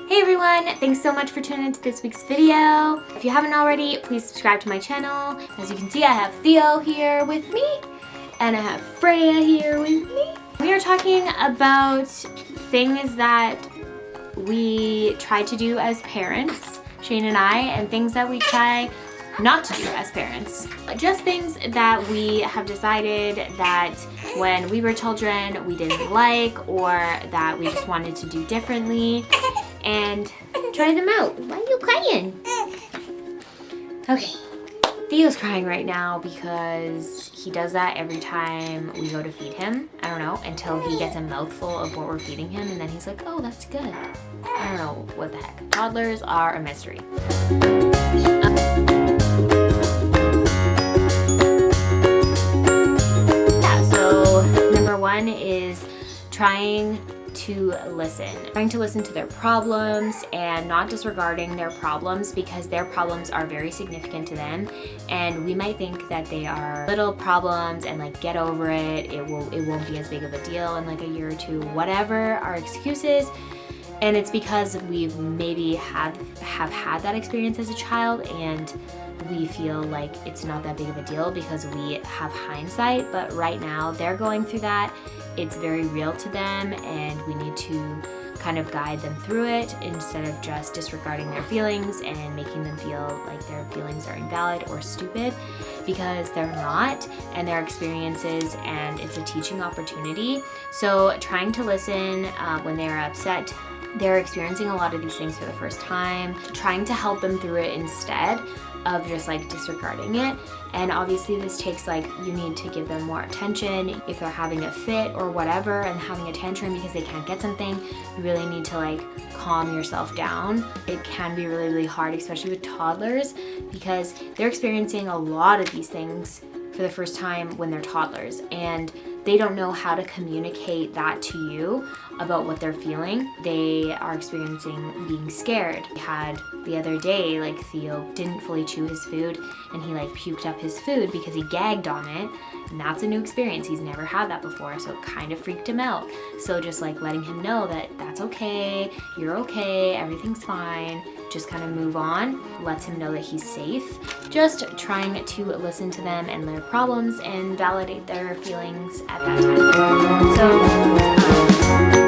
Hey everyone, thanks so much for tuning into this week's video. If you haven't already, please subscribe to my channel. As you can see, I have Theo here with me and I have Freya here with me. We are talking about things that we try to do as parents, Shane and I, and things that we try not to do as parents. Just things that we have decided that when we were children we didn't like, or that we just wanted to do differently, and try them out. Why are you crying? Okay, Theo's crying right now because he does that every time we go to feed him. I don't know, until he gets a mouthful of what we're feeding him, and then he's like, oh, that's good. I don't know what the heck. Toddlers are a mystery. Number one is trying to listen to their problems and not disregarding their problems, because their problems are very significant to them, and we might think that they are little problems and like get over it, it won't be as big of a deal in like a year or two, whatever our excuses. And it's because we've maybe have had that experience as a child, and we feel like it's not that big of a deal because we have hindsight. But right now they're going through that. It's very real to them, and we need to kind of guide them through it instead of just disregarding their feelings and making them feel like their feelings are invalid or stupid, because they're not, and their experiences, and it's a teaching opportunity. So trying to listen when they're upset, they're experiencing a lot of these things for the first time, trying to help them through it instead of just like disregarding it. And obviously this takes like, you need to give them more attention. If they're having a fit or whatever and having a tantrum because they can't get something, you really need to like calm yourself down. It can be really, really hard, especially with toddlers, because they're experiencing a lot of these things for the first time when they're toddlers, and they don't know how to communicate that to you about what they're feeling. They are experiencing being scared. We had the other day, like Theo didn't fully chew his food and he like puked up his food because he gagged on it. And that's a new experience. He's never had that before, so it kind of freaked him out. So just like letting him know that that's okay, you're okay, everything's fine, just kind of move on, lets him know that he's safe. Just trying to listen to them and their problems and validate their feelings at that time.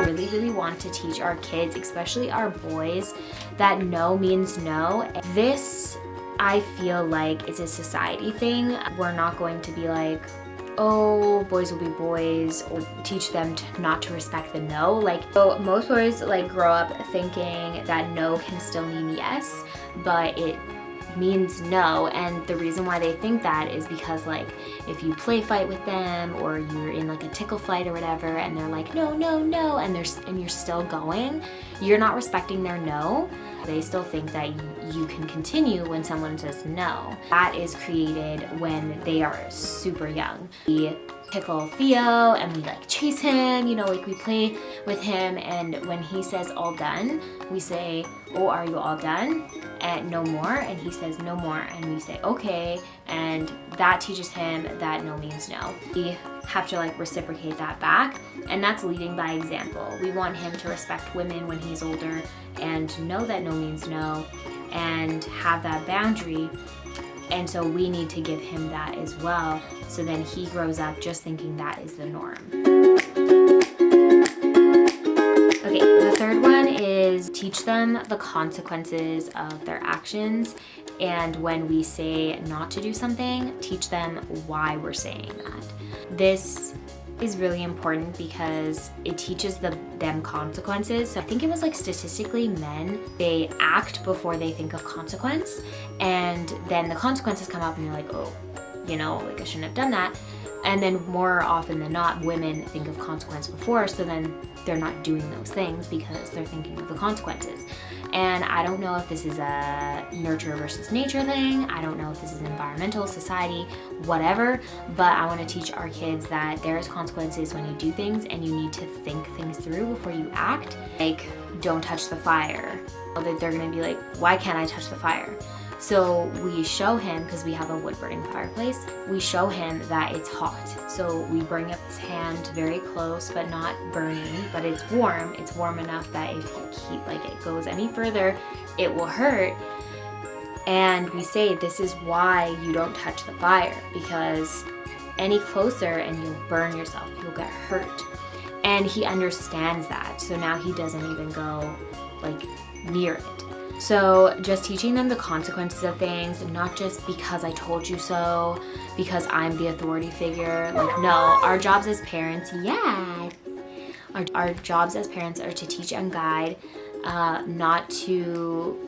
So we really want to teach our kids, especially our boys, that no means no. This, I feel like, is a society thing. We're not going to be like, oh, boys will be boys, or teach them not to respect the no. Like, so most boys like grow up thinking that no can still mean yes, but it means no. And the reason why they think that is because like if you play fight with them, or you're in like a tickle fight or whatever, and they're like no, and you're still going, you're not respecting their no. They still think that you can continue when someone says no. That is created when they are super young. We tickle Theo and we like chase him, you know, like we play with him, and when he says all done, we say, oh, are you all done? And no more, and he says no more, and we say okay, and that teaches him that no means no. We have to like reciprocate that back, and that's leading by example. We want him to respect women when he's older and know that no means no and have that boundary. And so we need to give him that as well, so then he grows up just thinking that is the norm. Okay, the third one is teach them the consequences of their actions. And when we say not to do something, teach them why we're saying that. This is really important because it teaches them consequences. So I think it was like statistically men, they act before they think of consequence, and then the consequences come up and you're like, oh, you know, like I shouldn't have done that. And then more often than not, women think of consequence before, so then they're not doing those things because they're thinking of the consequences. And I don't know if this is a nurture versus nature thing. I don't know if this is environmental, society, whatever, but I want to teach our kids that there's consequences when you do things, and you need to think things through before you act. Like, don't touch the fire. They're going to be like, why can't I touch the fire? So we show him, because we have a wood burning fireplace, we show him that it's hot. So we bring up his hand very close, but not burning, but it's warm. It's warm enough that if it goes any further, it will hurt. And we say, this is why you don't touch the fire, because any closer and you'll burn yourself, you'll get hurt. And he understands that. So now he doesn't even go near it. So just teaching them the consequences of things, not just because I told you so, because I'm the authority figure. No, our jobs as parents, yes. Our jobs as parents are to teach and guide, not to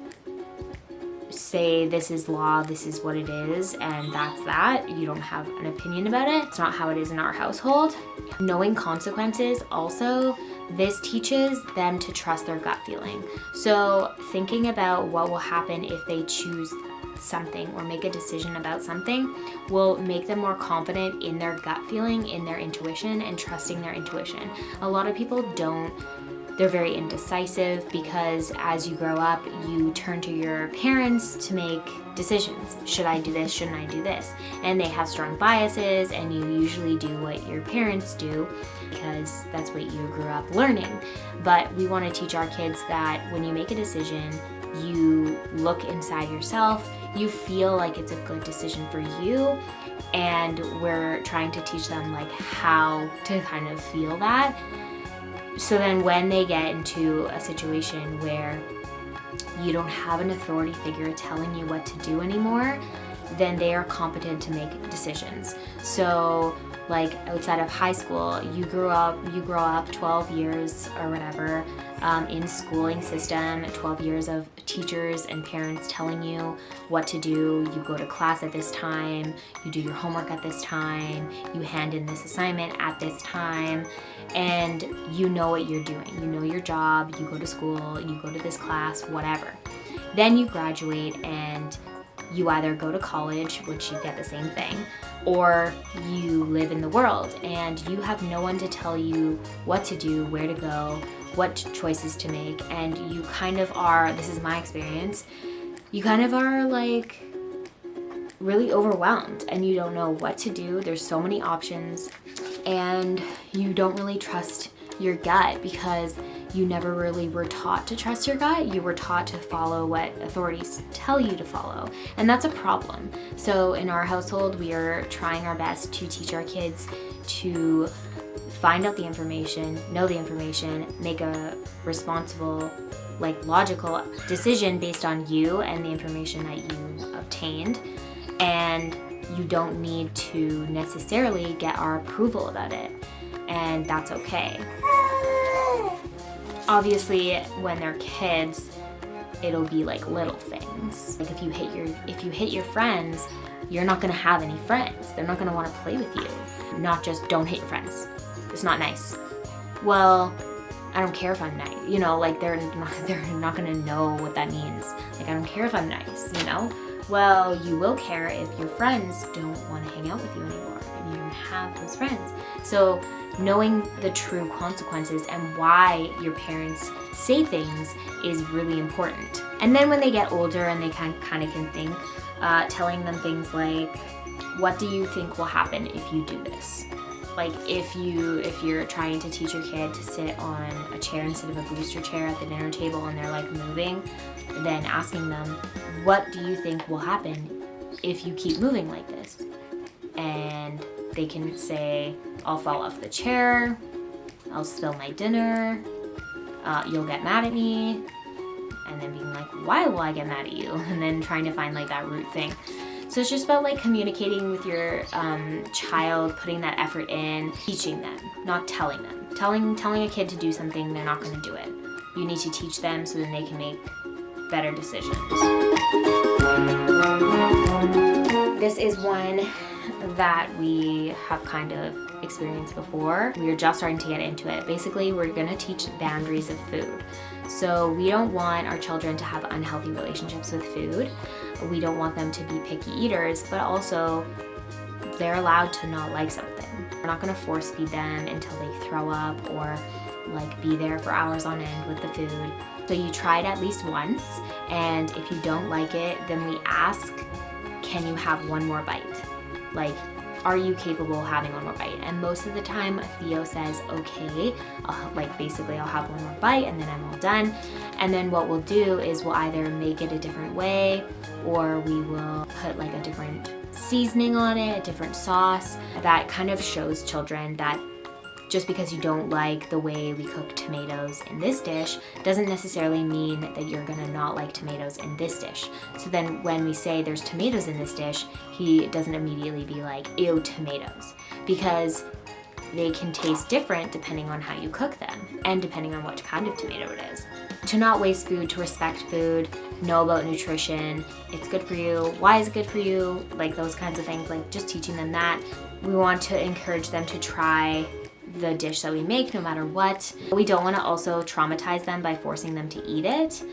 say this is law, this is what it is, and that's that. You don't have an opinion about it. It's not how it is in our household. Knowing consequences also, this teaches them to trust their gut feeling. So thinking about what will happen if they choose something or make a decision about something will make them more confident in their gut feeling, in their intuition, and trusting their intuition. A lot of people don't. They're very indecisive because as you grow up, you turn to your parents to make decisions. Should I do this? Shouldn't I do this? And they have strong biases, and you usually do what your parents do because that's what you grew up learning. But we want to teach our kids that when you make a decision, you look inside yourself, you feel like it's a good decision for you, and we're trying to teach them how to kind of feel that. So then when they get into a situation where you don't have an authority figure telling you what to do anymore, then they are competent to make decisions. So outside of high school, you grow up 12 years or whatever in schooling system, 12 years of teachers and parents telling you what to do. You go to class at this time, you do your homework at this time, you hand in this assignment at this time, and you know what you're doing. You know your job, you go to school, you go to this class, whatever. Then you graduate and you either go to college, which you get the same thing, or you live in the world and you have no one to tell you what to do, where to go, what choices to make, and you kind of are, this is my experience, you kind of are really overwhelmed and you don't know what to do. There's so many options and you don't really trust your gut because you never really were taught to trust your gut. You were taught to follow what authorities tell you to follow, and that's a problem. So in our household, we are trying our best to teach our kids to find out the information, know the information, make a responsible, logical decision based on you and the information that you obtained. And you don't need to necessarily get our approval about it, and that's okay. Obviously, when they're kids, it'll be little things. If you hit your friends, you're not gonna have any friends. They're not gonna want to play with you. Not just don't hit your friends. It's not nice. Well, I don't care if I'm nice. They're not gonna know what that means. I don't care if I'm nice. Well, you will care if your friends don't want to hang out with you anymore and you don't have those friends. So knowing the true consequences and why your parents say things is really important. And then when they get older and they kind of can think, telling them things like, what do you think will happen if you do this? If you're trying to teach your kid to sit on a chair instead of a booster chair at the dinner table and they're moving, then asking them, what do you think will happen if you keep moving like this? And they can say, I'll fall off the chair, I'll spill my dinner, you'll get mad at me, and then being why will I get mad at you? And then trying to find that root thing. So it's just about communicating with your child, putting that effort in, teaching them, not telling them. Telling a kid to do something, they're not going to do it. You need to teach them so then they can make better decisions. This is one that we have kind of experienced before. We are just starting to get into it. Basically, we're going to teach boundaries of food. So we don't want our children to have unhealthy relationships with food. We don't want them to be picky eaters, but also they're allowed to not like something. We're not going to force feed them until they throw up or be there for hours on end with the food. So you try it at least once, and if you don't like it, then we ask, can you have one more bite? Like, are you capable of having one more bite? And most of the time, Theo says, okay, basically I'll have one more bite and then I'm all done. And then what we'll do is we'll either make it a different way, or we will put like a different seasoning on it, a different sauce. That kind of shows children that just because you don't like the way we cook tomatoes in this dish doesn't necessarily mean that you're gonna not like tomatoes in this dish. So then when we say there's tomatoes in this dish, he doesn't immediately be like, ew, tomatoes, because they can taste different depending on how you cook them and depending on what kind of tomato it is. To not waste food, to respect food, know about nutrition, it's good for you, why is it good for you, like those kinds of things, like just teaching them that. We want to encourage them to try the dish that we make no matter what. We don't want to also traumatize them by forcing them to eat it,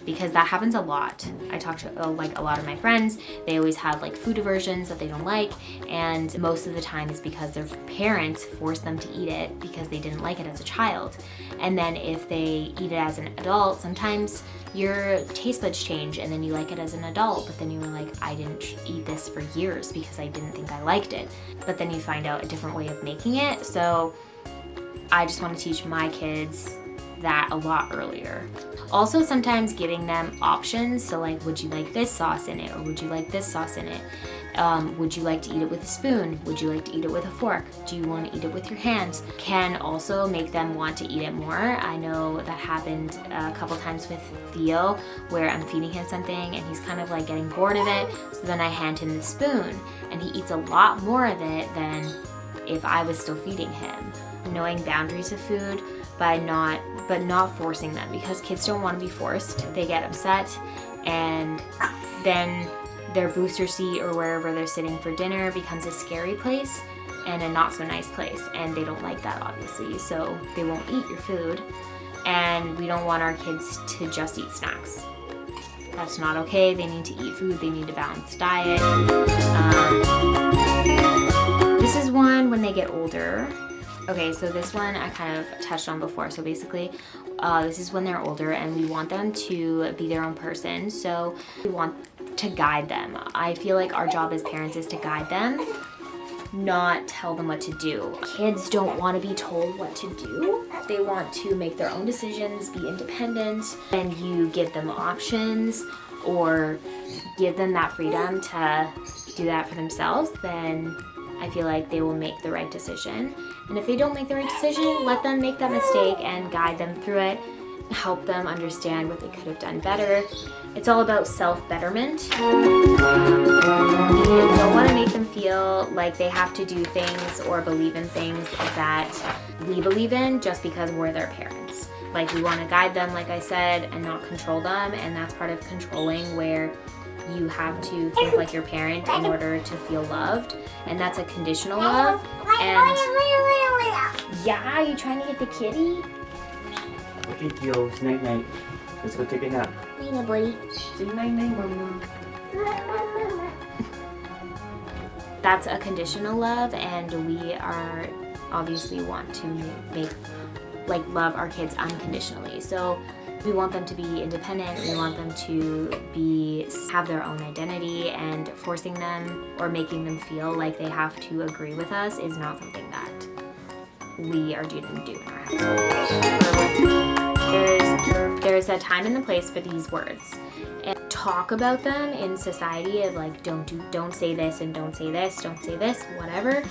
because that happens a lot. I talk to like a lot of my friends, they always have like food aversions that they don't like, and most of the time it's because their parents forced them to eat it because they didn't like it as a child. And then if they eat it as an adult, sometimes your taste buds change and then you like it as an adult, but then you were like, I didn't eat this for years because I didn't think I liked it. But then you find out a different way of making it. So I just want to teach my kids that a lot earlier. Also, sometimes giving them options. So like, would you like this sauce in it? Or would you like this sauce in it? Would you like to eat it with a spoon? Would you like to eat it with a fork? Do you want to eat it with your hands? Can also make them want to eat it more. I know that happened a couple times with Theo, where I'm feeding him something and he's kind of like getting bored of it. So then I hand him the spoon and he eats a lot more of it than if I was still feeding him. Knowing boundaries of food but not forcing them, because kids don't want to be forced. They get upset, and then their booster seat or wherever they're sitting for dinner becomes a scary place and a not so nice place, and they don't like that obviously, so they won't eat your food. And we don't want our kids to just eat snacks. That's not okay. They need to eat food, they need a balanced diet. This is one when they get older. Okay, so this one I kind of touched on before. So basically, this is when they're older and we want them to be their own person. So we want to guide them. I feel like our job as parents is to guide them, not tell them what to do. Kids don't want to be told what to do. They want to make their own decisions, be independent, and you give them options or give them that freedom to do that for themselves, then I feel like they will make the right decision. And if they don't make the right decision, let them make that mistake and guide them through it, help them understand what they could have done better. It's all about self-betterment. You don't want to make them feel like they have to do things or believe in things that we believe in just because we're their parents. Like, we want to guide them, like I said, and not control them, and that's part of controlling, where you have to think like your parent in order to feel loved, and that's a conditional love. And yeah, you trying to get the kitty? Okay, Theo, it's night-night. Let's go take a nap. Night, boy. Say night-night, Mama. That's a conditional love, and we are obviously want to love our kids unconditionally. So we want them to be independent, we want them to have their own identity, and forcing them or making them feel like they have to agree with us is not something that we are due to do in our household. There's a time and a place for these words. And talk about them in society of like, don't say this and don't say this, don't say this, whatever.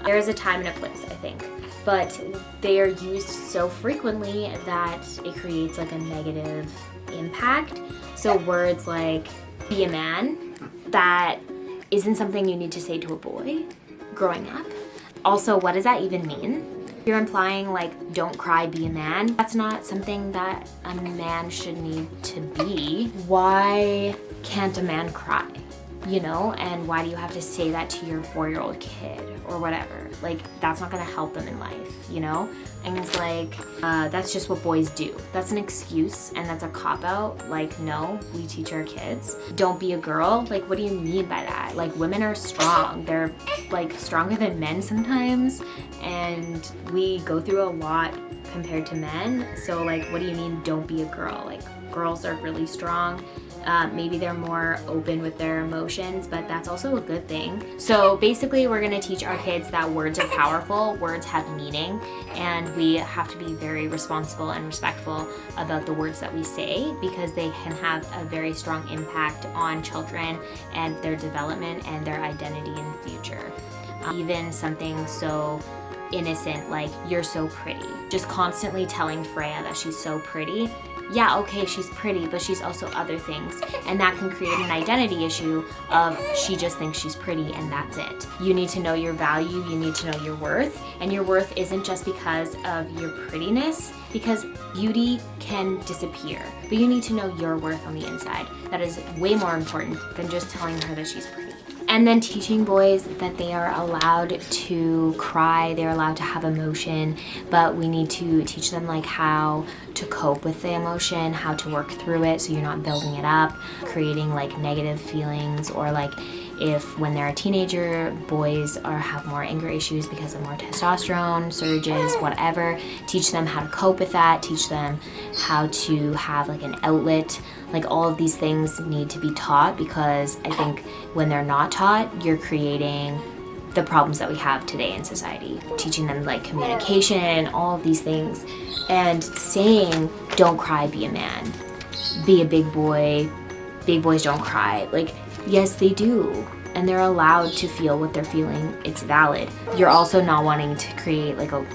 There is a time and a place, I think. But they are used so frequently that it creates like a negative impact. So words like be a man, that isn't something you need to say to a boy growing up. Also, what does that even mean? You're implying like, don't cry, be a man. That's not something that a man should need to be. Why can't a man cry? You know, and why do you have to say that to your 4-year-old kid or whatever? Like, that's not gonna help them in life, you know? And it's like, that's just what boys do. That's an excuse, and that's a cop-out. Like, no, we teach our kids. Don't be a girl. Like, what do you mean by that? Like, women are strong. They're like stronger than men sometimes, and we go through a lot compared to men. So like, what do you mean don't be a girl? Like, girls are really strong. Maybe they're more open with their emotions, but that's also a good thing. So basically, we're gonna teach our kids that words are powerful, words have meaning, and we have to be very responsible and respectful about the words that we say, because they can have a very strong impact on children and their development and their identity in the future. Even something so innocent like, "You're so pretty." Just constantly telling Freya that she's so pretty. Yeah, okay, she's pretty, but she's also other things. And that can create an identity issue of she just thinks she's pretty and that's it. You need to know your value, you need to know your worth. And your worth isn't just because of your prettiness, because beauty can disappear. But you need to know your worth on the inside. That is way more important than just telling her that she's pretty. And then teaching boys that they are allowed to cry, they're allowed to have emotion, but we need to teach them like how to cope with the emotion, how to work through it so you're not building it up, creating like negative feelings, or like if when they're a teenager, boys have more anger issues because of more testosterone surges, whatever. Teach them how to cope with that, teach them how to have like an outlet. Like all of these things need to be taught, because I think when they're not taught, you're creating the problems that we have today in society. Teaching them like communication, all of these things, and saying, "Don't cry, be a man. Be a big boy. Big boys don't cry." Like, yes, they do. And they're allowed to feel what they're feeling. It's valid. You're also not wanting to create like a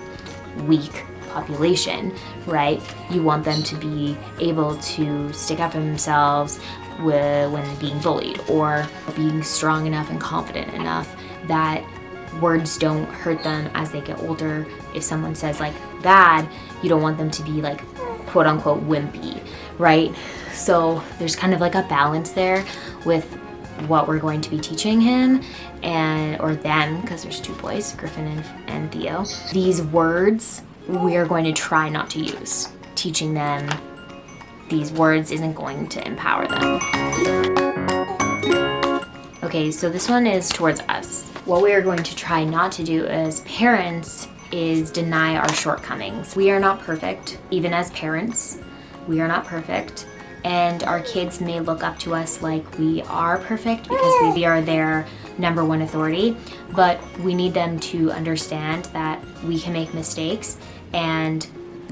weak population, right? You want them to be able to stick up for themselves when being bullied, or being strong enough and confident enough that words don't hurt them as they get older. If someone says like bad, you don't want them to be like quote unquote wimpy, right? So there's kind of like a balance there with what we're going to be teaching him or them, because there's two boys, Griffin and Theo. These words we're going to try not to use. Teaching them these words isn't going to empower them. Okay, so this one is towards us. What we are going to try not to do as parents is deny our shortcomings. We are not perfect, even as parents. We are not perfect. And our kids may look up to us like we are perfect because we are their number one authority, but we need them to understand that we can make mistakes and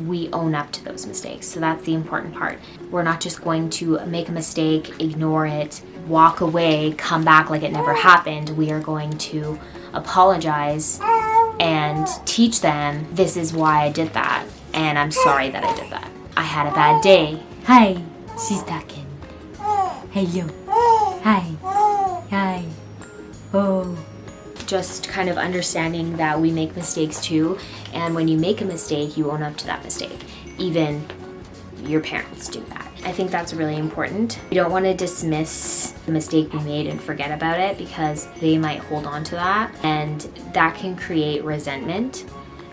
we own up to those mistakes. So that's the important part. We're not just going to make a mistake, ignore it, walk away, come back like it never happened. We are going to apologize and teach them, this is why I did that, and I'm sorry that I did that. I had a bad day. Hi, she's talking. Hello. Hi. Hi. Oh. Just kind of understanding that we make mistakes too, and when you make a mistake, you own up to that mistake. Even your parents do that. I think that's really important. You don't want to dismiss the mistake we made and forget about it, because they might hold on to that, and that can create resentment,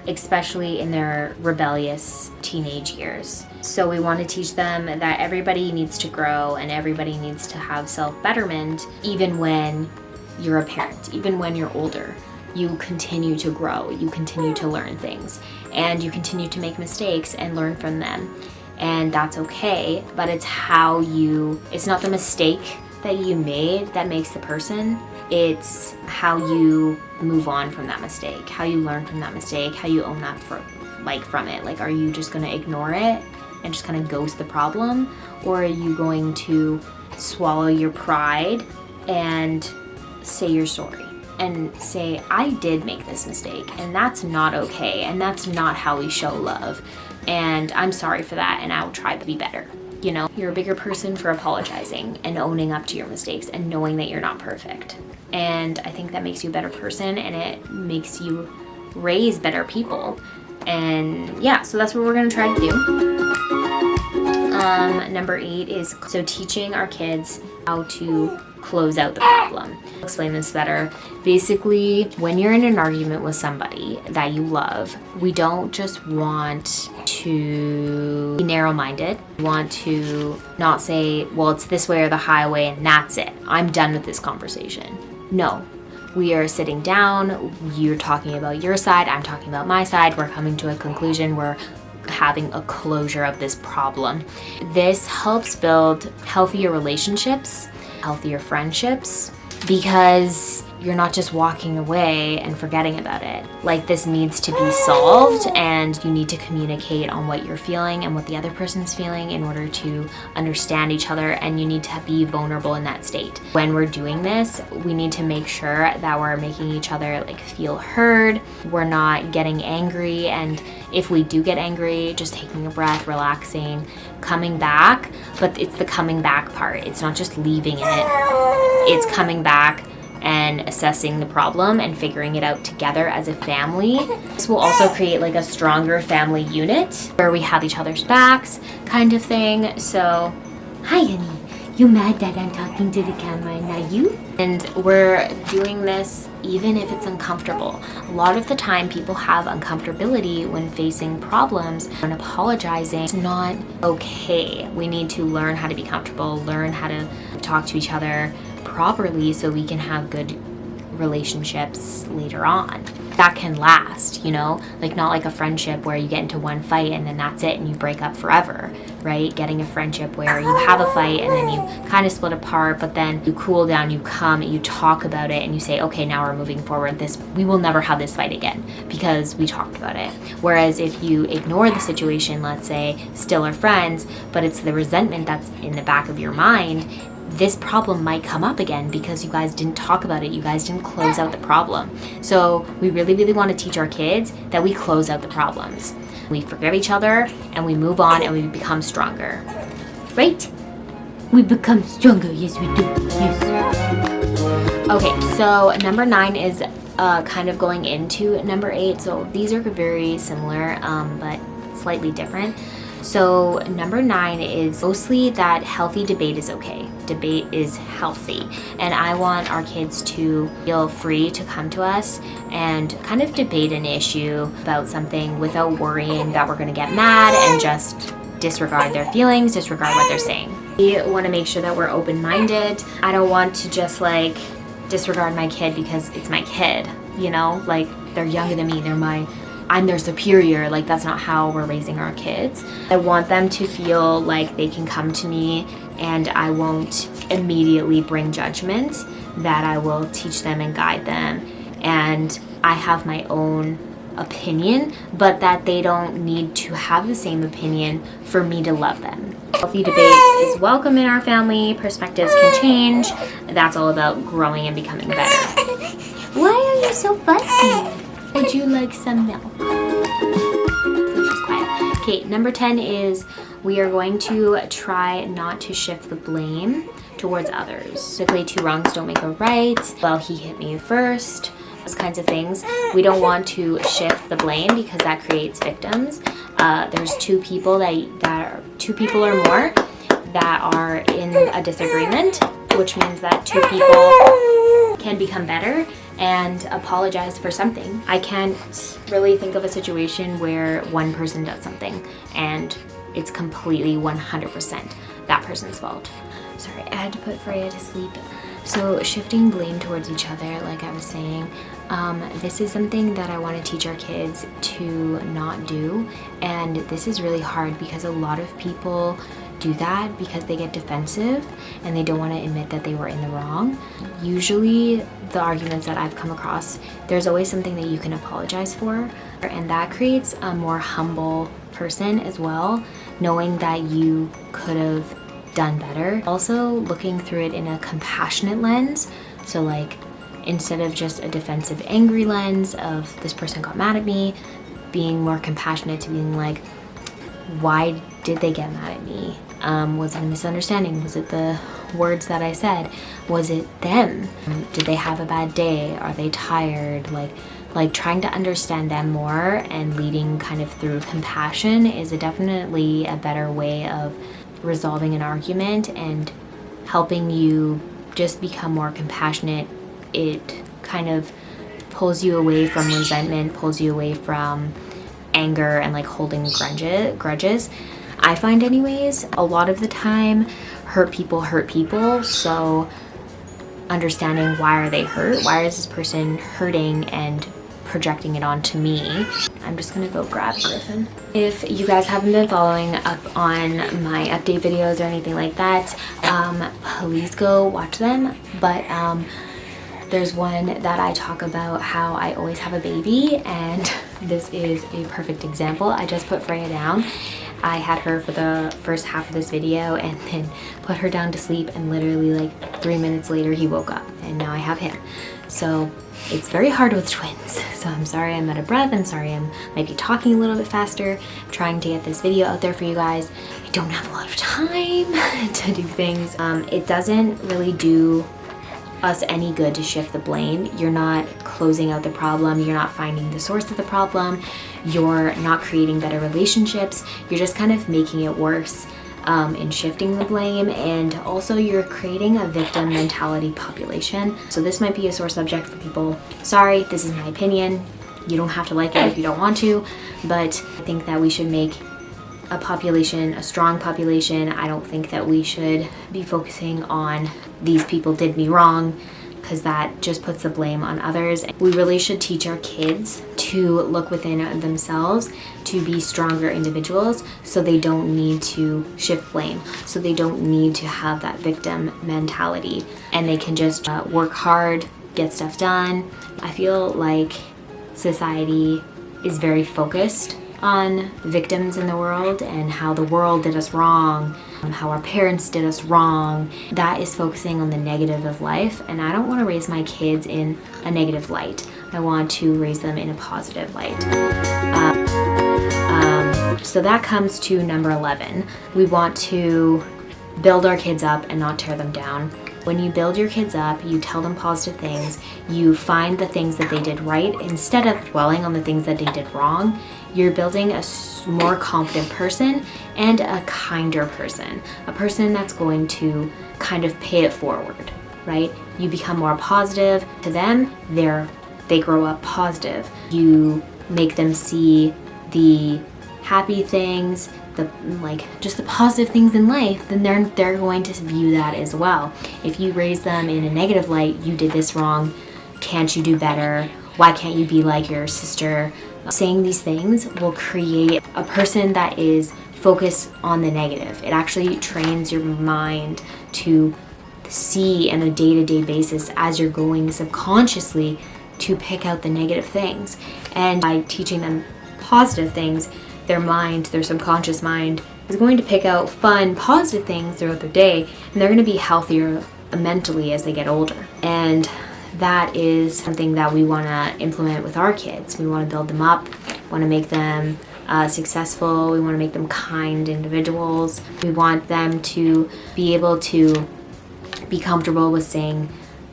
especially in their rebellious teenage years. So we want to teach them that everybody needs to grow and everybody needs to have self-betterment, even when you're a parent, even when you're older. You continue to grow, you continue to learn things, and you continue to make mistakes and learn from them. And that's okay, but it's not the mistake that you made that makes the person. It's how you move on from that mistake, how you learn from that mistake, how you own up from it. Like, are you just gonna ignore it and just kind of ghost the problem? Or are you going to swallow your pride and say you're sorry and say, I did make this mistake and that's not okay, and that's not how we show love, and I'm sorry for that, and I'll try to be better. You know, you're a bigger person for apologizing and owning up to your mistakes and knowing that you're not perfect. And I think that makes you a better person, and it makes you raise better people. And yeah, so that's what we're gonna try to do. Number 8 is teaching our kids how to close out the problem. I'll explain this better. Basically, when you're in an argument with somebody that you love, we don't just want to be narrow-minded. We want to not say, well, it's this way or the highway and that's it. I'm done with this conversation. No. We are sitting down, you're talking about your side, I'm talking about my side, we're coming to a conclusion, we're having a closure of this problem. This helps build healthier relationships, healthier friendships, because you're not just walking away and forgetting about it. Like, this needs to be solved, and you need to communicate on what you're feeling and what the other person's feeling in order to understand each other, and you need to be vulnerable in that state. When we're doing this, we need to make sure that we're making each other like feel heard. We're not getting angry, and if we do get angry, just taking a breath, relaxing, coming back. But it's the coming back part. It's not just leaving it. It's coming back and assessing the problem and figuring it out together as a family. This will also create like a stronger family unit where we have each other's backs, kind of thing. So, hi honey, you mad that I'm talking to the camera and not you? And we're doing this even if it's uncomfortable. A lot of the time people have uncomfortability when facing problems and apologizing. It's not okay. We need to learn how to be comfortable, learn how to talk to each other properly so we can have good relationships later on that can last, you know, like not like a friendship where you get into one fight and then that's it and you break up forever, right? Getting a friendship where you have a fight and then you kind of split apart, but then you cool down, you come, you talk about it, and you say, okay, now we're moving forward. We will never have this fight again because we talked about it. Whereas if you ignore the situation, let's say, still are friends, but it's the resentment that's in the back of your mind, this problem might come up again because you guys didn't talk about it. You guys didn't close out the problem. So we really, really want to teach our kids that we close out the problems. We forgive each other and we move on and we become stronger. Right? We become stronger. Yes, we do. Yes. Okay, so number 9 is kind of going into number 8. So these are very similar, but slightly different. So number 9 is mostly that healthy debate is okay. Debate is healthy. And I want our kids to feel free to come to us and kind of debate an issue about something without worrying that we're going to get mad and just disregard their feelings, disregard what they're saying. We want to make sure that we're open-minded. I don't want to just like disregard my kid because it's my kid, you know? Like, they're younger than me, I'm their superior. Like, that's not how we're raising our kids. I want them to feel like they can come to me and I won't immediately bring judgment, that I will teach them and guide them. And I have my own opinion, but that they don't need to have the same opinion for me to love them. Healthy debate is welcome in our family. Perspectives can change. That's all about growing and becoming better. Why are you so fussy? Would you like some milk? So she's quiet. Okay, number 10 is we are going to try not to shift the blame towards others. Basically, 2 wrongs don't make a right. Well, he hit me first. Those kinds of things. We don't want to shift the blame because that creates victims. There's 2 people that are 2 people or more that are in a disagreement, which means that 2 people can become better and apologize for something. I can't really think of a situation where one person does something and it's completely 100% that person's fault. Sorry, I had to put Freya to sleep. So shifting blame towards each other, like I was saying, this is something that I want to teach our kids to not do. And this is really hard because a lot of people do that because they get defensive and they don't want to admit that they were in the wrong. Usually the arguments that I've come across, there's always something that you can apologize for, and that creates a more humble person as well, knowing that you could have done better. Also looking through it in a compassionate lens, so like instead of just a defensive angry lens of this person got mad at me, being more compassionate to being like, why did they get mad at me? Was it a misunderstanding? Was it the words that I said? Was it them? Did they have a bad day? Are they tired? Like trying to understand them more and leading kind of through compassion is definitely a better way of resolving an argument and helping you just become more compassionate. It kind of pulls you away from resentment, pulls you away from anger and like holding grudges. I find anyways, a lot of the time hurt people, so understanding why are they hurt, why is this person hurting, and projecting it onto me. I'm just gonna go grab Griffin. If you guys haven't been following up on my update videos or anything like that, please go watch them. But there's one that I talk about how I always have a baby, and this is a perfect example. I just put Freya down. I had her for the first half of this video and then put her down to sleep, and literally like 3 minutes later he woke up, and now I have him. So it's very hard with twins. So I'm sorry I'm out of breath. I'm sorry I might be talking a little bit faster. I'm trying to get this video out there for you guys. I don't have a lot of time to do things. It doesn't really do us any good to shift the blame. You're not closing out the problem. You're not finding the source of the problem. You're not creating better relationships. You're just kind of making it worse in shifting the blame, and also you're creating a victim mentality population. So this might be a sore subject for people. Sorry, this is my opinion. You don't have to like it if you don't want to, but I think that we should make a population a strong population. I don't think that we should be focusing on these people did me wrong, because that just puts the blame on others. We really should teach our kids to look within themselves, to be stronger individuals, so they don't need to shift blame, so they don't need to have that victim mentality, and they can just work hard, get stuff done. I feel like society is very focused on victims in the world and how the world did us wrong, how our parents did us wrong. That is focusing on the negative of life, and I don't want to raise my kids in a negative light. I want to raise them in a positive light. So that comes to number 11. We want to build our kids up and not tear them down. When you build your kids up, you tell them positive things, you find the things that they did right instead of dwelling on the things that they did wrong. You're building a more confident person and a kinder person, a person that's going to kind of pay it forward, right? You become more positive to them, they grow up positive. You make them see the happy things, just the positive things in life, then they're going to view that as well. If you raise them in a negative light, you did this wrong, can't you do better, why can't you be like your sister? Saying these things will create a person that is focused on the negative. It actually trains your mind to see on a day-to-day basis as you're going subconsciously to pick out the negative things. And by teaching them positive things, their subconscious mind is going to pick out fun, positive things throughout their day, and they're going to be healthier mentally as they get older. And that is something that we want to implement with our kids. We want to build them up, want to make them successful, we want to make them kind individuals. We want them to be able to be comfortable with saying,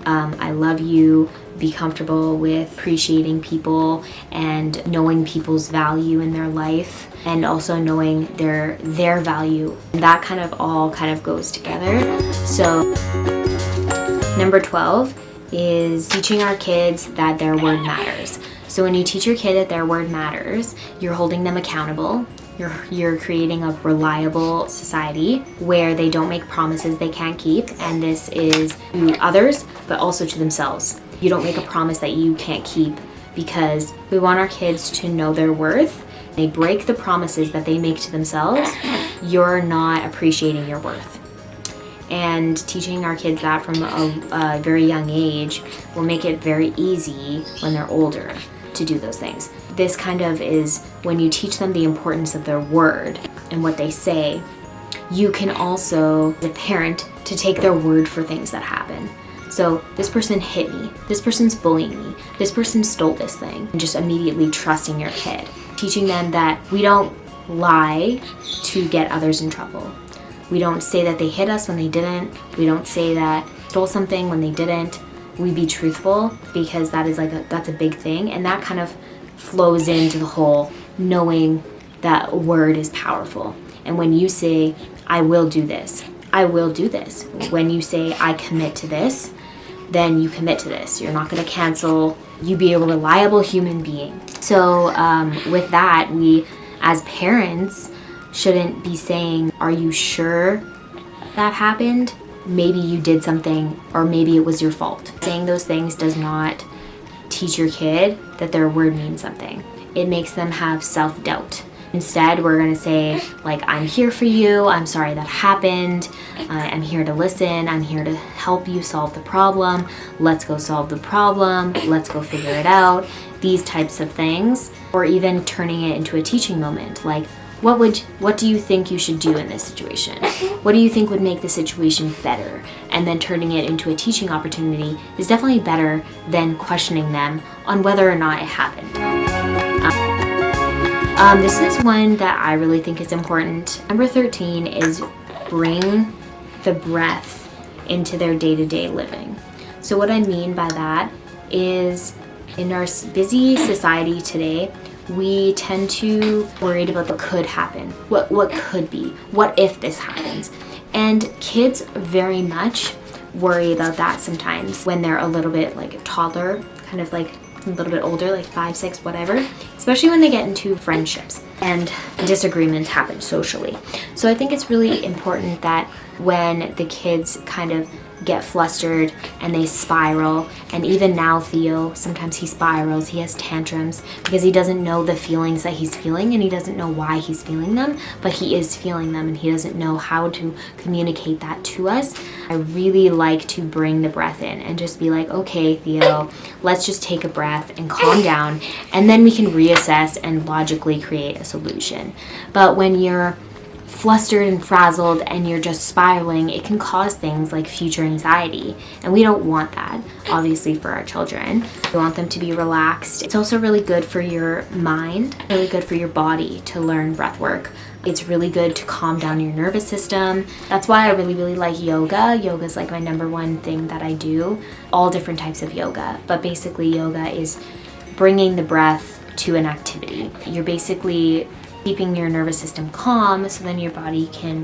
I love you, be comfortable with appreciating people and knowing people's value in their life, and also knowing their value. And that kind of all goes together. So number 12 is teaching our kids that their word matters. So when you teach your kid that their word matters, you're holding them accountable. You're creating a reliable society where they don't make promises they can't keep, and this is to others, but also to themselves. You don't make a promise that you can't keep, because we want our kids to know their worth. They break the promises that they make to themselves, you're not appreciating your worth. And teaching our kids that from a very young age will make it very easy when they're older to do those things. This kind of is when you teach them the importance of their word and what they say, you can also, as a parent, to take their word for things that happen. So this person hit me, this person's bullying me, this person stole this thing, and just immediately trusting your kid. Teaching them that we don't lie to get others in trouble. We don't say that they hit us when they didn't. We don't say that stole something when they didn't. We be truthful, because that is that's a big thing, and that kind of flows into the whole knowing that a word is powerful. And when you say, I will do this, I will do this. When you say, I commit to this, then you commit to this. You're not going to cancel. You be a reliable human being. So with that, we as parents shouldn't be saying, are you sure that happened? Maybe you did something, or maybe it was your fault. Saying those things does not teach your kid that their word means something. It makes them have self-doubt. Instead, we're gonna say, like, I'm here for you, I'm sorry that happened, I'm here to listen, I'm here to help you solve the problem, let's go solve the problem, let's go figure it out, these types of things. Or even turning it into a teaching moment, like, what do you think you should do in this situation? What do you think would make the situation better? And then turning it into a teaching opportunity is definitely better than questioning them on whether or not it happened. This is one that I really think is important. Number 13 is bring the breath into their day-to-day living. So what I mean by that is, in our busy society today, we tend to worried about what could happen, what could be, what if this happens. And kids very much worry about that sometimes when they're a little bit like a toddler, kind of like a little bit older, like 5, 6, whatever, especially when they get into friendships and disagreements happen socially. So I think it's really important that when the kids kind of get flustered and they spiral, and even now Theo, sometimes he spirals, he has tantrums because he doesn't know the feelings that he's feeling and he doesn't know why he's feeling them, but he is feeling them and he doesn't know how to communicate that to us. I really like to bring the breath in and just be like, okay, Theo, let's just take a breath and calm down, and then we can reassess and logically create a solution. But when you're flustered and frazzled and you're just spiraling, it can cause things like future anxiety, and we don't want that, obviously, for our children. We want them to be relaxed. It's also really good for your mind, really good for your body to learn breath work. It's really good to calm down your nervous system. That's why I really like yoga. Yoga is like my number one thing that I do, all different types of yoga, but basically yoga is bringing the breath to an activity. You're basically keeping your nervous system calm so then your body can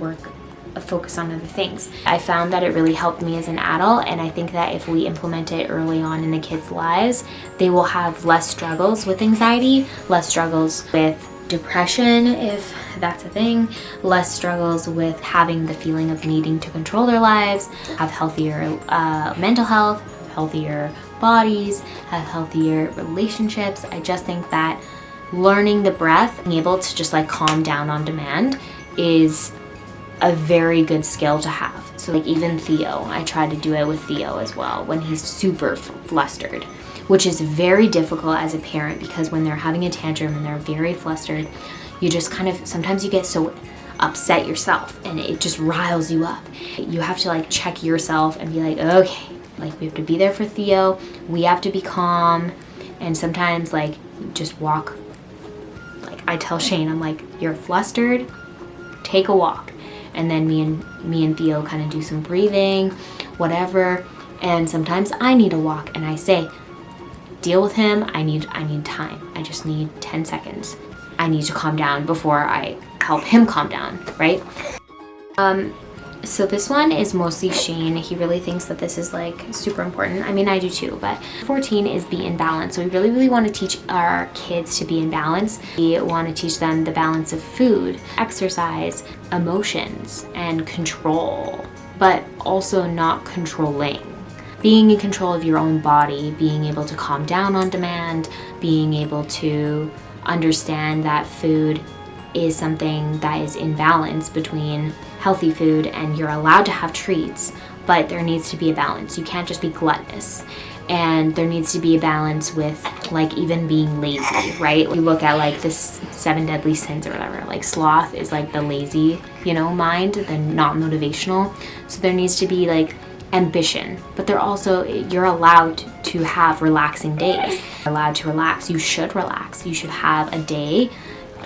focus on other things. I found that it really helped me as an adult, and I think that if we implement it early on in the kids' lives, they will have less struggles with anxiety, less struggles with depression, if that's a thing, less struggles with having the feeling of needing to control their lives, have healthier mental health, healthier bodies, have healthier relationships. I just think that learning the breath, being able to just like calm down on demand, is a very good skill to have. So like even Theo, I try to do it with Theo as well when he's super flustered, which is very difficult as a parent because when they're having a tantrum and they're very flustered, you just kind of, sometimes you get so upset yourself and it just riles you up. You have to like check yourself and be like, okay, like we have to be there for Theo, we have to be calm, and sometimes like just walk. I tell Shane, I'm like, you're flustered, take a walk. And then me and Theo kind of do some breathing, whatever. And sometimes I need a walk and I say, deal with him, I need time. I just need 10 seconds. I need to calm down before I help him calm down, right? So this one is mostly Shane. He really thinks that this is like super important. I mean, I do too, but 14 is be in balance. So we really want to teach our kids to be in balance. We want to teach them the balance of food, exercise, emotions, and control, but also not controlling. Being in control of your own body, being able to calm down on demand, being able to understand that food is something that is in balance between healthy food and you're allowed to have treats, but there needs to be a balance. You can't just be gluttonous. And there needs to be a balance with like even being lazy, right? You look at like this 7 deadly sins or whatever, like sloth is like the lazy, mind, the not motivational. So there needs to be like ambition, but they're also, you're allowed to have relaxing days. You're allowed to relax. You should relax. You should have a day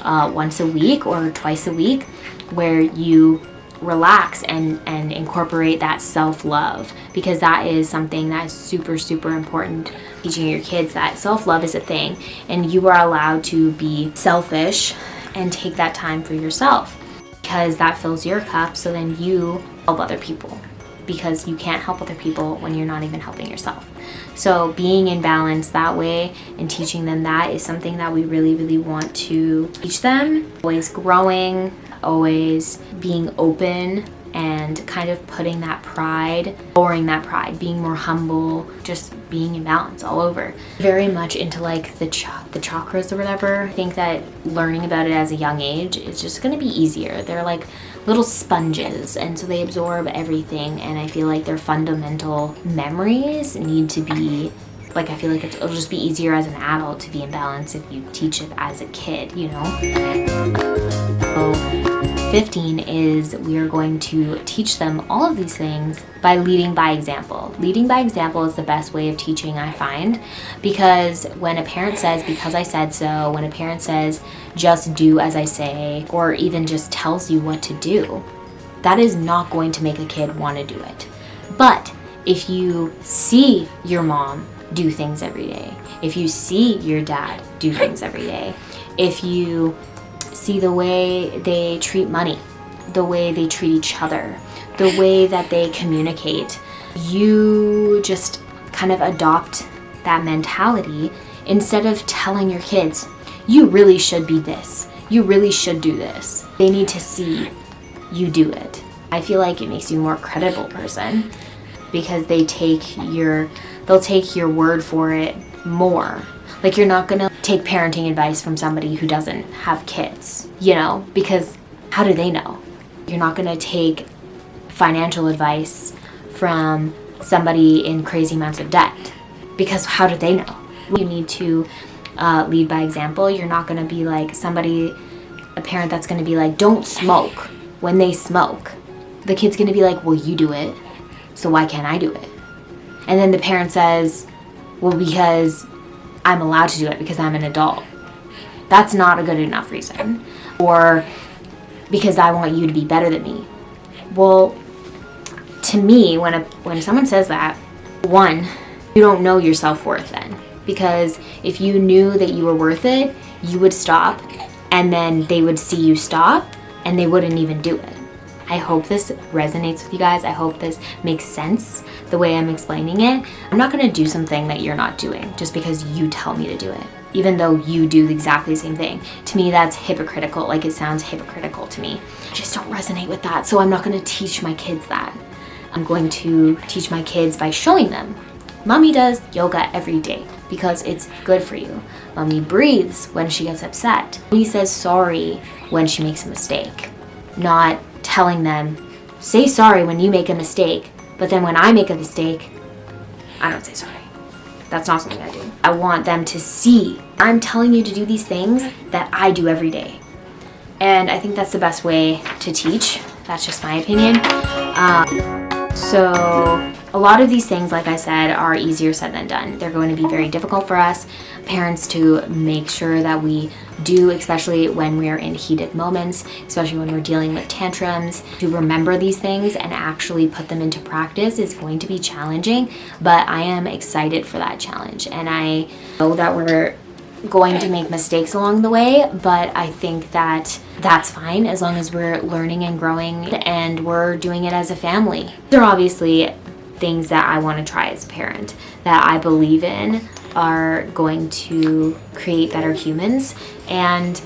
once a week or twice a week where you relax and incorporate that self-love, because that is something that is super important. Teaching your kids that self-love is a thing and you are allowed to be selfish and take that time for yourself, because that fills your cup, so then you help other people, because you can't help other people when you're not even helping yourself. So being in balance that way and teaching them that is something that we really want to teach them. Always growing, always being open and kind of putting that pride, lowering that pride, being more humble, just being in balance all over. Very much into like the chakras or whatever. I think that learning about it as a young age is just gonna be easier. They're like little sponges, and so they absorb everything, and I feel like their fundamental memories need to be like, I feel like it'll just be easier as an adult to be in balance if you teach it as a kid, you know? So 15 is we are going to teach them all of these things by leading by example. Leading by example is the best way of teaching, I find, because when a parent says, because I said so, when a parent says, just do as I say, or even just tells you what to do, that is not going to make a kid want to do it. But if you see your mom do things every day, if you see your dad do things every day, if you see the way they treat money, the way they treat each other, the way that they communicate, you just kind of adopt that mentality instead of telling your kids, you really should be this, you really should do this. They need to see you do it. I feel like it makes you a more credible person because they'll take your word for it more. Like, you're not gonna take parenting advice from somebody who doesn't have kids, you know, because how do they know? You're not gonna take financial advice from somebody in crazy amounts of debt, because how do they know? You need to lead by example. You're not gonna be like a parent that's gonna be like, don't smoke when they smoke. The kid's gonna be like, well, you do it, so why can't I do it? And then the parent says, well, because I'm allowed to do it because I'm an adult. That's not a good enough reason. Or because I want you to be better than me. Well, to me, when someone says that, one, you don't know your self-worth then. Because if you knew that you were worth it, you would stop, and then they would see you stop, and they wouldn't even do it. I hope this resonates with you guys. I hope this makes sense the way I'm explaining it. I'm not gonna do something that you're not doing just because you tell me to do it, even though you do exactly the same thing. To me, that's hypocritical. Like, it sounds hypocritical to me. I just don't resonate with that, so I'm not gonna teach my kids that. I'm going to teach my kids by showing them. Mommy does yoga every day because it's good for you. Mommy breathes when she gets upset. Mommy says sorry when she makes a mistake. Not telling them, say sorry when you make a mistake, but then when I make a mistake, I don't say sorry. That's not something I do. I want them to see, I'm telling you to do these things that I do every day. And I think that's the best way to teach. That's just my opinion. So a lot of these things, like I said, are easier said than done. They're going to be very difficult for us parents to make sure that we do, especially when we're in heated moments, especially when we're dealing with tantrums. To remember these things and actually put them into practice is going to be challenging, but I am excited for that challenge. And I know that we're going to make mistakes along the way, but I think that that's fine as long as we're learning and growing and we're doing it as a family. There are obviously things that I want to try as a parent that I believe in are going to create better humans, and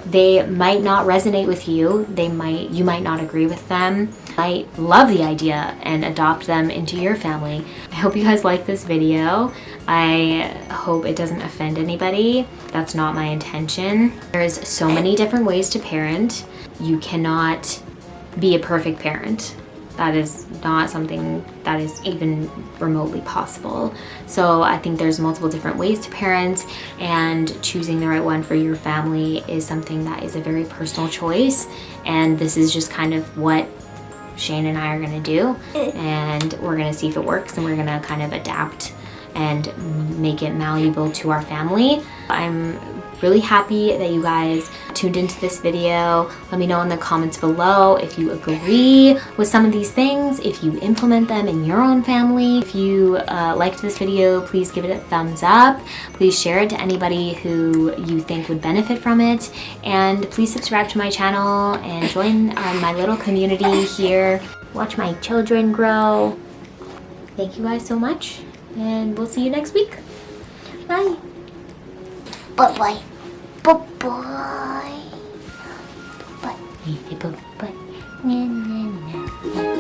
they might not resonate with you. You might not agree with them. Might love the idea and adopt them into your family. I hope you guys like this video. I hope it doesn't offend anybody. That's not my intention. There's so many different ways to parent. You cannot be a perfect parent. That is not something that is even remotely possible. So I think there's multiple different ways to parent, and choosing the right one for your family is something that is a very personal choice. And this is just kind of what Shane and I are gonna do. And we're gonna see if it works, and we're gonna kind of adapt and make it malleable to our family. I'm really happy that you guys tuned into this video. Let me know in the comments below if you agree with some of these things, if you implement them in your own family. If you liked this video, please give it a thumbs up. Please share it to anybody who you think would benefit from it. And please subscribe to my channel and join my little community here. Watch my children grow. Thank you guys so much, and we'll see you next week. Bye. Bye-bye. Bye-bye. Bye-bye. Bye. Bye. Bye.